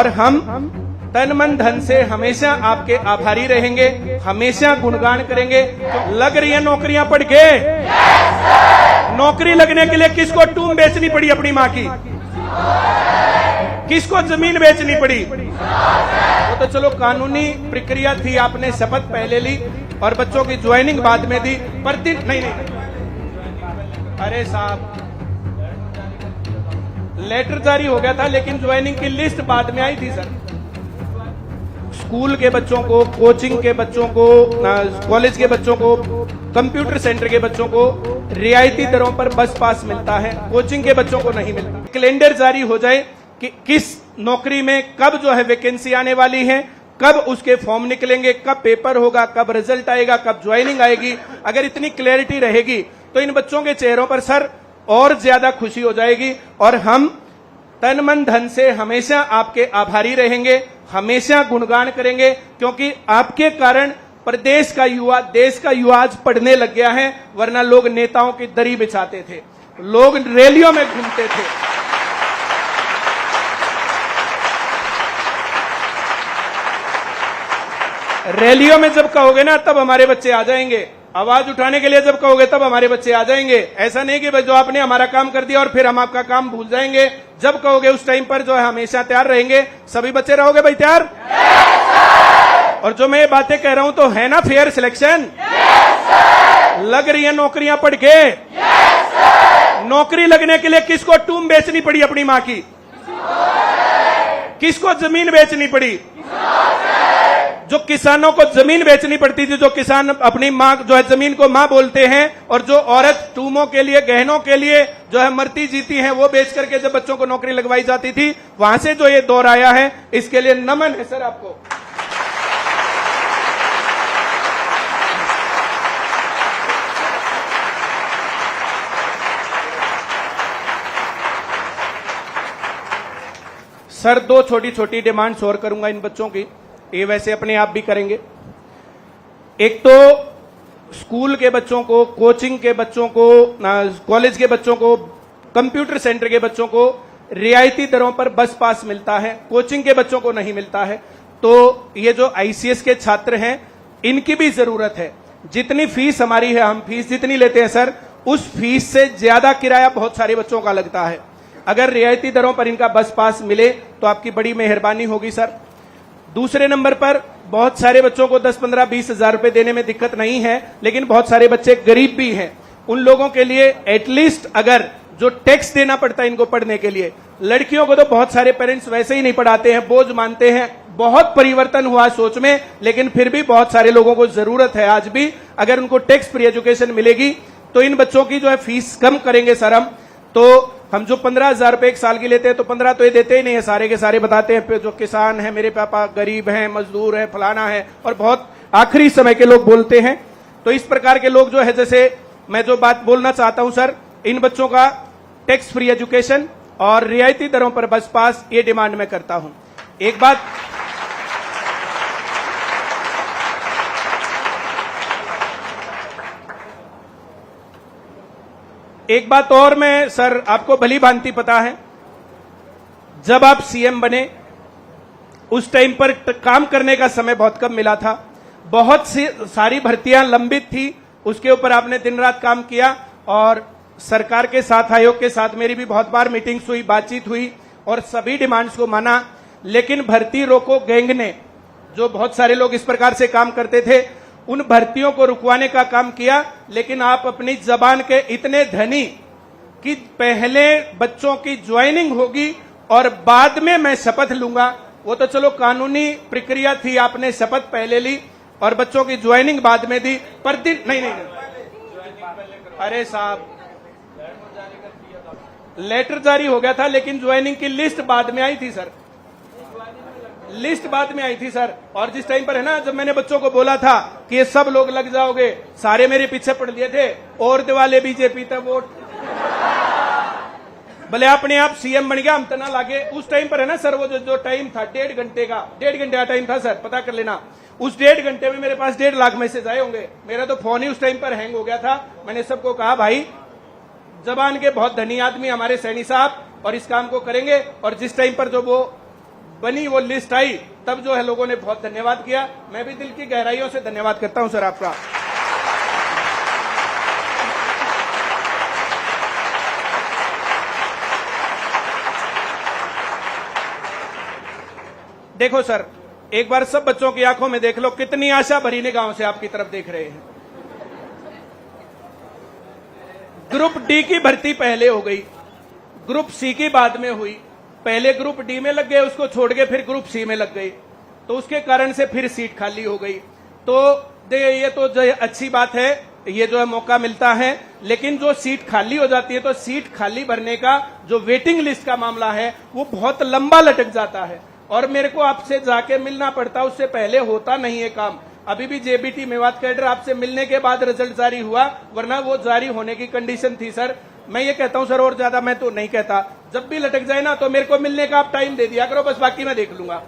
और हम तन मन धन से हमेशा आपके आभारी रहेंगे, हमेशा गुणगान करेंगे। लग रही है नौकरियां पढ़ के? नौकरी लगने के लिए किसको टूम बेचनी पड़ी अपनी मां की? किसको जमीन बेचनी पड़ी? वो तो चलो कानूनी प्रक्रिया थी, आपने शपथ पहले ली और बच्चों की ज्वाइनिंग बाद में दी। पर दिन नहीं, अरे साहब लेटर जारी हो गया था लेकिन ज्वाइनिंग की लिस्ट बाद में आई थी सर। स्कूल के बच्चों को, कोचिंग के बच्चों को, कॉलेज के बच्चों को, कंप्यूटर सेंटर के बच्चों को रियायती दरों पर बस पास मिलता है, कोचिंग के बच्चों को नहीं मिलता। कैलेंडर जारी हो जाए कि किस नौकरी में कब जो है वैकेंसी आने वाली है, कब उसके फॉर्म निकलेंगे, कब पेपर होगा, कब रिजल्ट आएगा, कब ज्वाइनिंग आएगी। अगर इतनी क्लैरिटी रहेगी तो इन बच्चों के चेहरों पर सर और ज्यादा खुशी हो जाएगी और हम तन मन धन से हमेशा आपके आभारी रहेंगे, हमेशा गुणगान करेंगे, क्योंकि आपके कारण प्रदेश का युवा, देश का युवा आज पढ़ने लग गया है। वरना लोग नेताओं की दरी बिछाते थे, लोग रैलियों में घूमते थे। रैलियों में जब कहोगे ना तब हमारे बच्चे आ जाएंगे, आवाज उठाने के लिए जब कहोगे तब हमारे बच्चे आ जाएंगे। ऐसा नहीं कि भाई जो आपने हमारा काम कर दिया और फिर हम आपका काम भूल जाएंगे। जब कहोगे उस टाइम पर जो है हमेशा तैयार रहेंगे। सभी बच्चे रहोगे भाई तैयार? और जो मैं ये बातें कह रहा हूं तो है ना फेयर सिलेक्शन? लग रही है नौकरियां पढ़ के? नौकरी लगने के लिए किसको टूम बेचनी पड़ी अपनी मां की? किसको जमीन बेचनी पड़ी? जो किसानों को जमीन बेचनी पड़ती थी, जो किसान अपनी मां जो है जमीन को मां बोलते हैं, और जो औरत टूमों के लिए, गहनों के लिए जो है मरती जीती है, वो बेच करके जब बच्चों को नौकरी लगवाई जाती थी, वहां से जो ये दौर आया है, इसके लिए नमन है सर आपको। सर दो छोटी छोटी डिमांड्स और करूंगा इन बच्चों की, ये वैसे अपने आप भी करेंगे। एक तो स्कूल के बच्चों को, कोचिंग के बच्चों को, कॉलेज के बच्चों को, कंप्यूटर सेंटर के बच्चों को रियायती दरों पर बस पास मिलता है, कोचिंग के बच्चों को नहीं मिलता है। तो ये जो आईसीएस के छात्र हैं इनकी भी जरूरत है। जितनी फीस हमारी है, हम फीस जितनी लेते हैं सर, उस फीस से ज्यादा किराया बहुत सारे बच्चों का लगता है। अगर रियायती दरों पर इनका बस पास मिले तो आपकी बड़ी मेहरबानी होगी सर। दूसरे नंबर पर बहुत सारे बच्चों को 10, 15, 20 हजार रुपए देने में दिक्कत नहीं है, लेकिन बहुत सारे बच्चे गरीब भी हैं। उन लोगों के लिए एटलीस्ट अगर जो टैक्स देना पड़ता है इनको पढ़ने के लिए, लड़कियों को तो बहुत सारे पेरेंट्स वैसे ही नहीं पढ़ाते हैं, बोझ मानते हैं। बहुत परिवर्तन हुआ सोच में, लेकिन फिर भी बहुत सारे लोगों को जरूरत है आज भी। अगर उनको टैक्स फ्री एजुकेशन मिलेगी तो इन बच्चों की जो है फीस कम करेंगे सर हम जो 15,000 रुपए एक साल की लेते हैं तो 15 तो ये देते ही नहीं है, सारे के सारे बताते हैं जो किसान है, मेरे पापा गरीब हैं, मजदूर है, फलाना है, और बहुत आखिरी समय के लोग बोलते हैं। तो इस प्रकार के लोग जो है, जैसे मैं जो बात बोलना चाहता हूं सर, इन बच्चों का टैक्स फ्री एजुकेशन और रियायती दरों पर बस पास, ये डिमांड मैं करता हूं। एक बात और मैं सर आपको भली भांति पता है, जब आप सीएम बने उस टाइम पर काम करने का समय बहुत कम मिला था। बहुत सी सारी भर्तियां लंबित थी, उसके ऊपर आपने दिन रात काम किया और सरकार के साथ, आयोग के साथ मेरी भी बहुत बार मीटिंग्स हुई, बातचीत हुई और सभी डिमांड्स को माना। लेकिन भर्ती रोको गैंग ने, जो बहुत सारे लोग इस प्रकार से काम करते थे, उन भर्तियों को रुकवाने का काम किया। लेकिन आप अपनी जबान के इतने धनी कि पहले बच्चों की ज्वाइनिंग होगी और बाद में मैं शपथ लूंगा। वो तो चलो कानूनी प्रक्रिया थी, आपने शपथ पहले ली और बच्चों की ज्वाइनिंग बाद में दी। पर दिन नहीं, अरे साहब लेटर जारी हो गया था लेकिन ज्वाइनिंग की लिस्ट बाद में आई थी सर, लिस्ट बाद में आई थी सर। और जिस टाइम पर है ना, जब मैंने बच्चों को बोला था कि ये सब लोग लग जाओगे, सारे मेरे पीछे पड़ लिए थे, और दिवाले बीजेपी तक वोट, भले अपने आप सीएम बन गया, हम तना लागे। उस टाइम पर है ना सर, वो जो टाइम था 1.5 घंटे का टाइम था सर, पता कर लेना। उस 1.5 घंटे में मेरे पास 1.5 लाख मैसेज आए होंगे। मेरा तो फोन ही उस टाइम पर हैंग हो गया था। मैंने सबको कहा भाई जबान के बहुत धनी आदमी हमारे सैनी साहब, और इस काम को करेंगे। और जिस टाइम पर जो वो बनी, वो लिस्ट आई, तब जो है लोगों ने बहुत धन्यवाद किया। मैं भी दिल की गहराइयों से धन्यवाद करता हूं सर आपका। देखो सर, एक बार सब बच्चों की आंखों में देख लो, कितनी आशा भरी निगाहों से आपकी तरफ देख रहे हैं। ग्रुप डी की भर्ती पहले हो गई, ग्रुप सी की बाद में हुई। पहले ग्रुप डी में लग गए, उसको छोड़ के फिर ग्रुप सी में लग गई, तो उसके कारण से फिर सीट खाली हो गई। तो ये तो जो अच्छी बात है, ये जो है मौका मिलता है, लेकिन जो सीट खाली हो जाती है तो सीट खाली भरने का जो वेटिंग लिस्ट का मामला है वो बहुत लंबा लटक जाता है और मेरे को आपसे जाके मिलना पड़ता, उससे पहले होता नहीं है काम। अभी भी जेबीटी मेवात कैडर आपसे मिलने के बाद रिजल्ट जारी हुआ, वरना वो जारी होने की कंडीशन थी सर। मैं ये कहता हूं सर, और ज्यादा मैं तो नहीं कहता, जब भी लटक जाए ना तो मेरे को मिलने का आप टाइम दे दिया करो, बस बाकी मैं देख लूंगा।